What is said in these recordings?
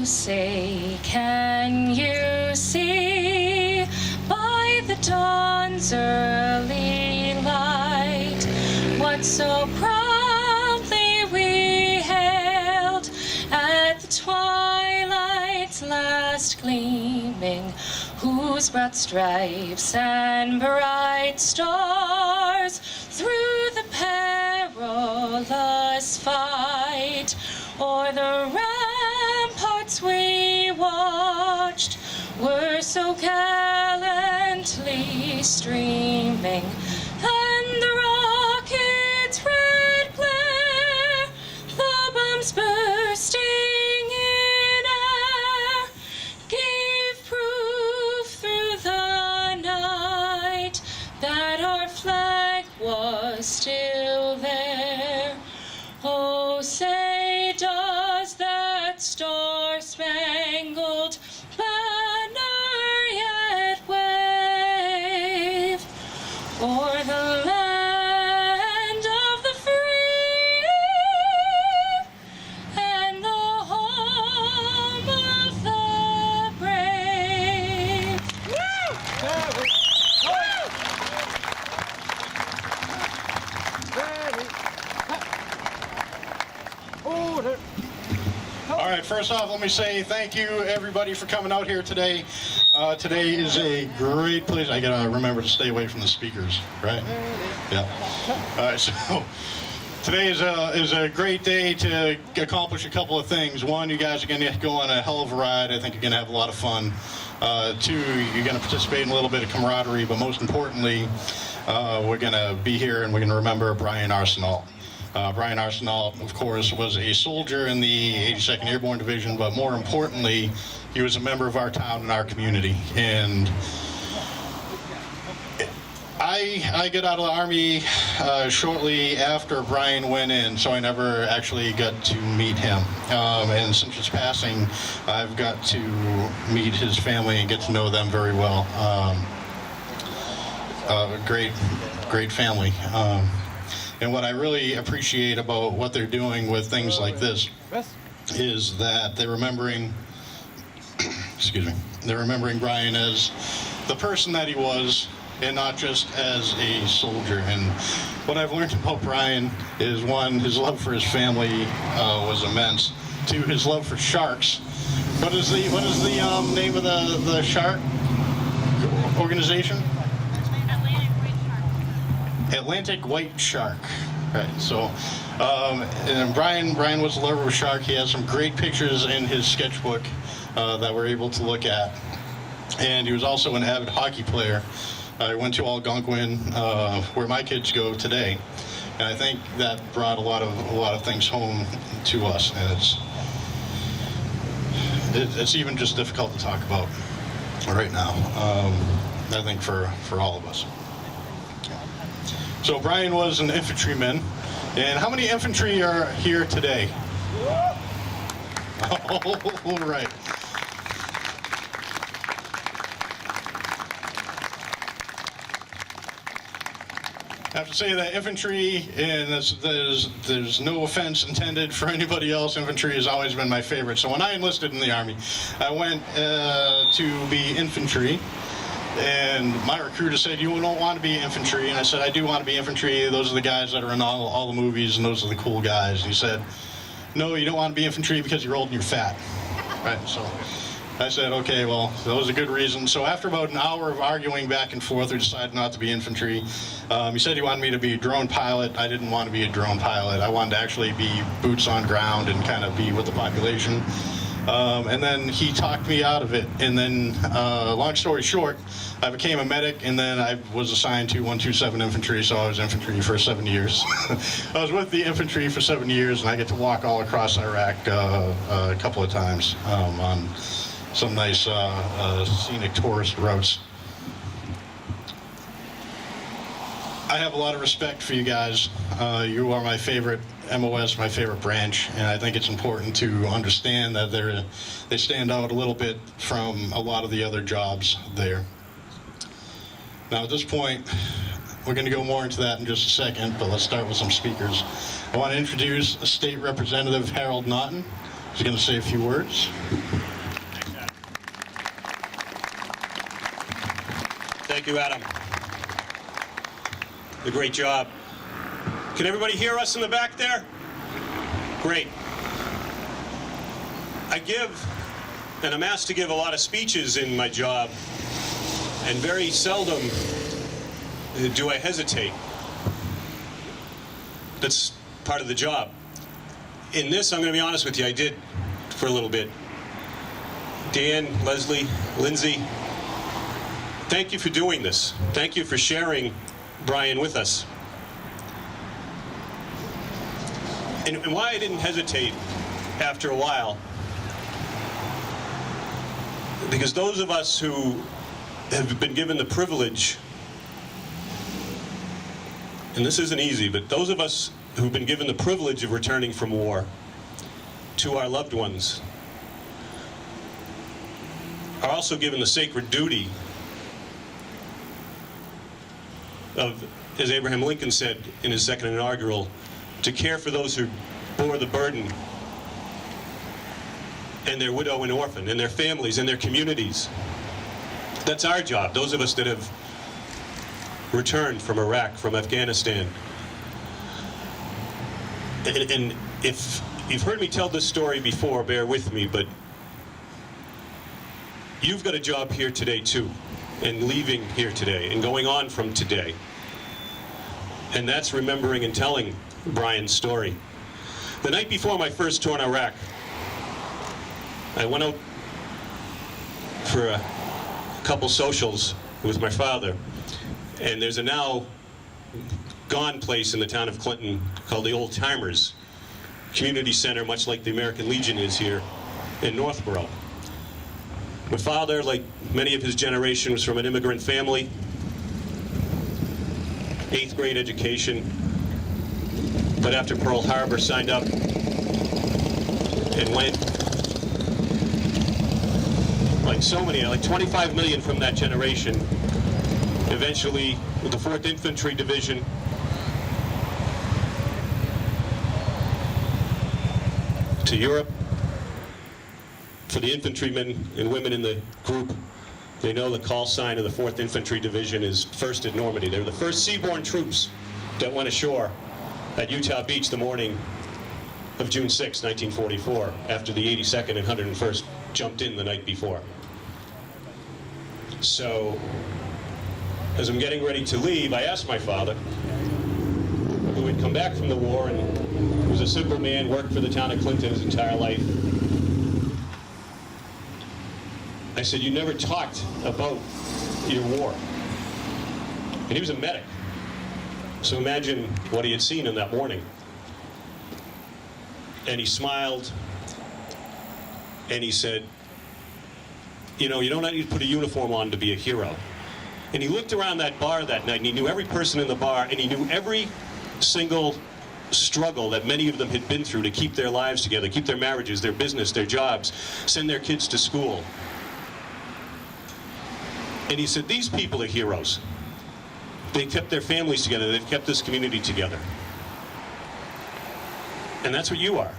say, can you see by the dawn's early light what so proudly we hailed at the twilight's last gleaming, whose broad stripes and bright stars through the perilous fight o'er the ramparts we watched were so gallantly streaming, and the rocket's red glare, the bombs bursting in air, gave proof through the night that our flag was still there. Oh, say does that star-spangled banner yet wave o'er the land of the free and the home of the brave? All right, first off, let me say thank you, everybody, for coming out here today. Today is a great place. I gotta remember to stay away from the speakers, right? Yeah. All right, so today is a great day to accomplish a couple of things. One, you guys are gonna go on a hell of a ride. I think you're gonna have a lot of fun. Two, you're gonna participate in a little bit of camaraderie, but most importantly, we're gonna be here and we're gonna remember Brian Arsenault. Brian Arsenault, of course, was a soldier in the 82nd Airborne Division, but more importantly, he was a member of our town and our community. And I got out of the Army shortly after Brian went in, so I never actually got to meet him. And since his passing, I've got to meet his family and get to know them very well. Great family. And what I really appreciate about what they're doing with things like this is that they're remembering, excuse me, they're remembering Brian as the person that he was and not just as a soldier. And what I've learned about Brian is, one, his love for his family was immense. Two, his love for sharks. What is the name of the shark organization? Atlantic White Shark. Right. So, and Brian was a lover of shark. He has some great pictures in his sketchbook that we're able to look at. And he was also an avid hockey player. I went to Algonquin, where my kids go today, and I think that brought a lot of things home to us. And it's even just difficult to talk about right now. I think for all of us. So Brian was an infantryman, and how many infantry are here today? All right. I have to say that infantry, and there's no offense intended for anybody else, infantry has always been my favorite. So when I enlisted in the Army, I went to be infantry. And my recruiter said, "You don't want to be infantry?" And I said, "I do want to be infantry. Those are the guys that are in all the movies, and those are the cool guys." And he said, "No, you don't want to be infantry because you're old and you're fat." Right? So I said, "Okay, well, that was a good reason." So after about an hour of arguing back and forth, we decided not to be infantry. He said he wanted me to be a drone pilot. I didn't want to be a drone pilot. I wanted to actually be boots on ground and kind of be with the population. And then he talked me out of it. And then, long story short, I became a medic, and then I was assigned to 127 Infantry, so I was infantry for 7 years. I was with the infantry for 7 years, and I get to walk all across Iraq a couple of times on some nice scenic tourist routes. I have a lot of respect for you guys. You are my favorite MOS, my favorite branch, and I think it's important to understand that they stand out a little bit from a lot of the other jobs there. Now at this point, we're going to go more into that in just a second, but let's start with some speakers. I want to introduce State Representative Harold Naughton. He's going to say a few words. Thank you, Adam. A great job. Can everybody hear us in the back there? Great. I give, and I'm asked to give a lot of speeches in my job, and very seldom do I hesitate. That's part of the job. In this, I'm going to be honest with you, I did for a little bit. Dan, Leslie, Lindsay, thank you for doing this. Thank you for sharing Brian with us. And why I didn't hesitate after a while, because those of us who have been given the privilege, and this isn't easy, but those of us who've been given the privilege of returning from war to our loved ones are also given the sacred duty of, as Abraham Lincoln said in his second inaugural, to care for those who bore the burden, and their widow and orphan, and their families, and their communities. That's our job, those of us that have returned from Iraq, from Afghanistan. And if you've heard me tell this story before, bear with me, but you've got a job here today too, and leaving here today, and going on from today. And that's remembering and telling Brian's story. The night before my first tour in Iraq, I went out for a couple socials with my father, and there's a now gone place in the town of Clinton called the Old Timers Community Center, much like the American Legion is here in Northborough. My father, like many of his generation, was from an immigrant family, 8th grade education, but after Pearl Harbor signed up and went, like so many, like 25 million from that generation, eventually with the 4th Infantry Division, to Europe. For the infantrymen and women in the group, they know the call sign of the 4th Infantry Division is first at Normandy. They were the first seaborne troops that went ashore at Utah Beach the morning of June 6, 1944, after the 82nd and 101st jumped in the night before. So, as I'm getting ready to leave, I asked my father, who had come back from the war and was a simple man, worked for the town of Clinton his entire life. I said, you never talked about your war. And he was a medic. So imagine what he had seen in that morning. And he smiled, and he said, you know, you don't need to put a uniform on to be a hero. And he looked around that bar that night, and he knew every person in the bar, and he knew every single struggle that many of them had been through to keep their lives together, keep their marriages, their business, their jobs, send their kids to school. And he said, these people are heroes. They kept their families together. They've kept this community together. And that's what you are.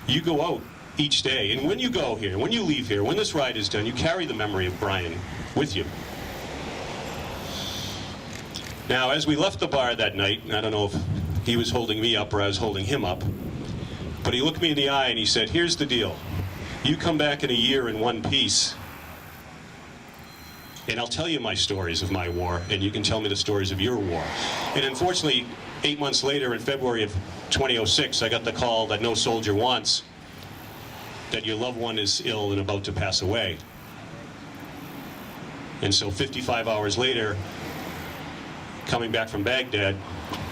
You go out each day. And when you go here, when you leave here, when this ride is done, you carry the memory of Brian with you. Now, as we left the bar that night, and I don't know if he was holding me up or I was holding him up, but he looked me in the eye and he said, here's the deal. You come back in a year in one piece, and I'll tell you my stories of my war, and you can tell me the stories of your war. And unfortunately, 8 months later, in February of 2006, I got the call that no soldier wants, that your loved one is ill and about to pass away. And so 55 hours later, coming back from Baghdad,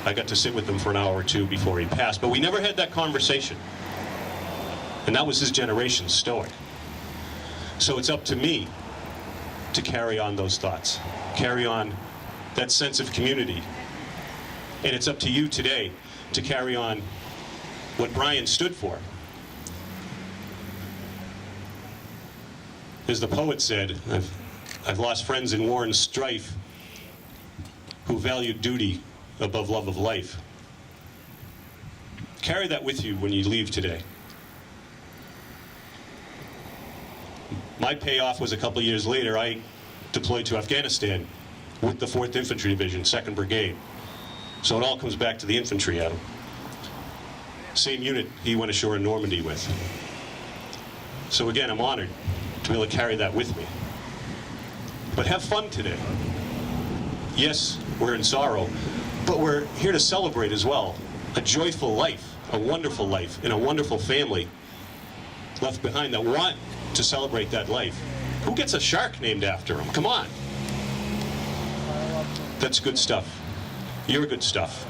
I got to sit with him for an hour or two before he passed. But we never had that conversation. And that was his generation's story. So it's up to me to carry on those thoughts, carry on that sense of community. And it's up to you today to carry on what Brian stood for. As the poet said, I've lost friends in war and strife who valued duty above love of life. Carry that with you when you leave today. My payoff was a couple of years later. I deployed to Afghanistan with the 4th Infantry Division, 2nd Brigade. So it all comes back to the infantry, Adam. Same unit he went ashore in Normandy with. So again, I'm honored to be able to carry that with me. But have fun today. Yes, we're in sorrow, but we're here to celebrate as well. A joyful life, a wonderful life, and a wonderful family left behind that want to celebrate that life. Who gets a shark named after him? Come on. That's good stuff. You're good stuff.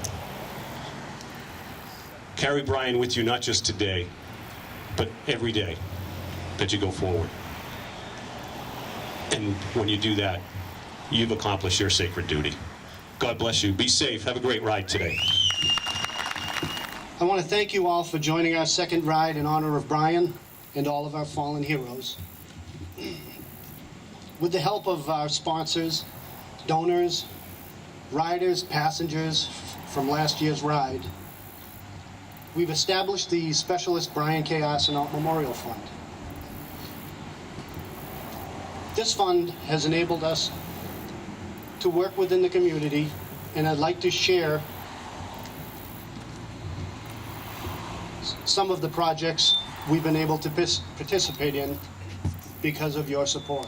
Carry Brian with you not just today, but every day that you go forward. And when you do that, you've accomplished your sacred duty. God bless you. Be safe. Have a great ride today. I want to thank you all for joining our second ride in honor of Brian and all of our fallen heroes. With the help of our sponsors, donors, riders, passengers from last year's ride, we've established the Specialist Brian K. Arsenault Memorial Fund. This fund has enabled us to work within the community, and I'd like to share some of the projects we've been able to participate in because of your support.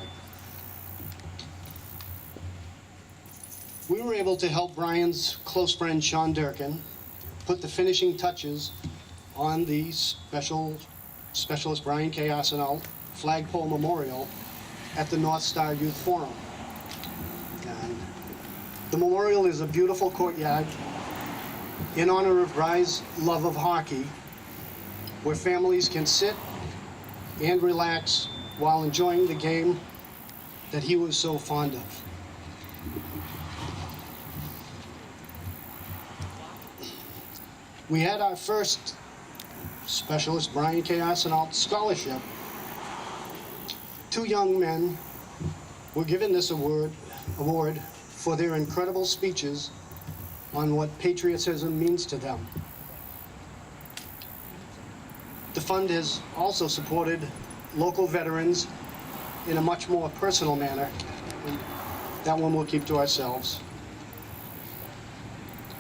We were able to help Brian's close friend Sean Durkin put the finishing touches on the Specialist Brian K. Arsenault Flagpole Memorial at the North Star Youth Forum. And the memorial is a beautiful courtyard in honor of Brian's love of hockey, where families can sit and relax while enjoying the game that he was so fond of. We had our first Specialist Brian K. Arsenault scholarship. 2 young men were given this award for their incredible speeches on what patriotism means to them. The fund has also supported local veterans in a much more personal manner. And that one we'll keep to ourselves.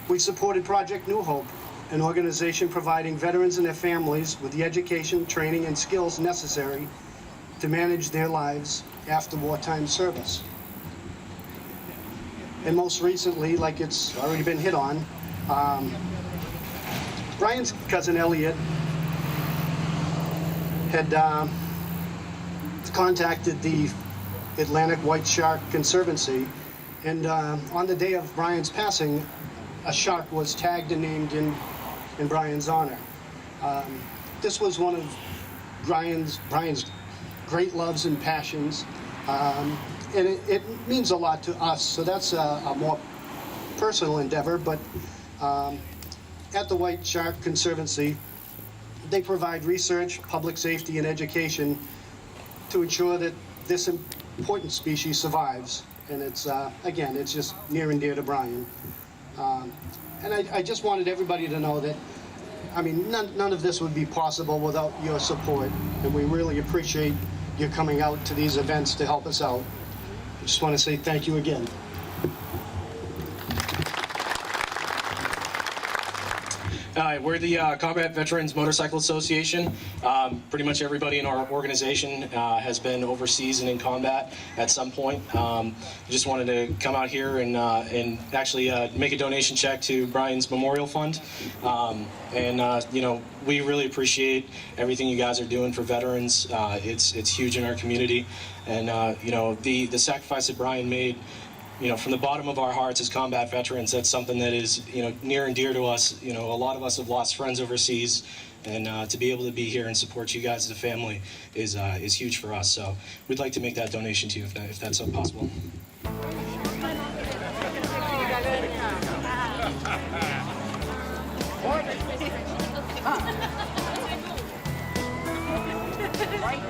We supported Project New Hope, an organization providing veterans and their families with the education, training, and skills necessary to manage their lives after wartime service. And most recently, like it's already been hit on, Brian's cousin Elliot had contacted the Atlantic White Shark Conservancy, and on the day of Brian's passing, a shark was tagged and named in Brian's honor. This was one of Brian's great loves and passions, and it means a lot to us, so that's a more personal endeavor, but at the White Shark Conservancy, they provide research, public safety, and education to ensure that this important species survives, and it's, again, it's just near and dear to Brian. And I just wanted everybody to know that, I mean, none of this would be possible without your support, and we really appreciate you coming out to these events to help us out. I just want to say thank you again. We're the Combat Veterans Motorcycle Association. Pretty much everybody in our organization has been overseas and in combat at some point. Just wanted to come out here and actually make a donation check to Brian's Memorial Fund. You know, we really appreciate everything you guys are doing for veterans. It's huge in our community, and you know, the sacrifice that Brian made, you know, from the bottom of our hearts as combat veterans, that's something that is, you know, near and dear to us. You know, a lot of us have lost friends overseas, and to be able to be here and support you guys as a family is huge for us. So we'd like to make that donation to you if that's possible. Right?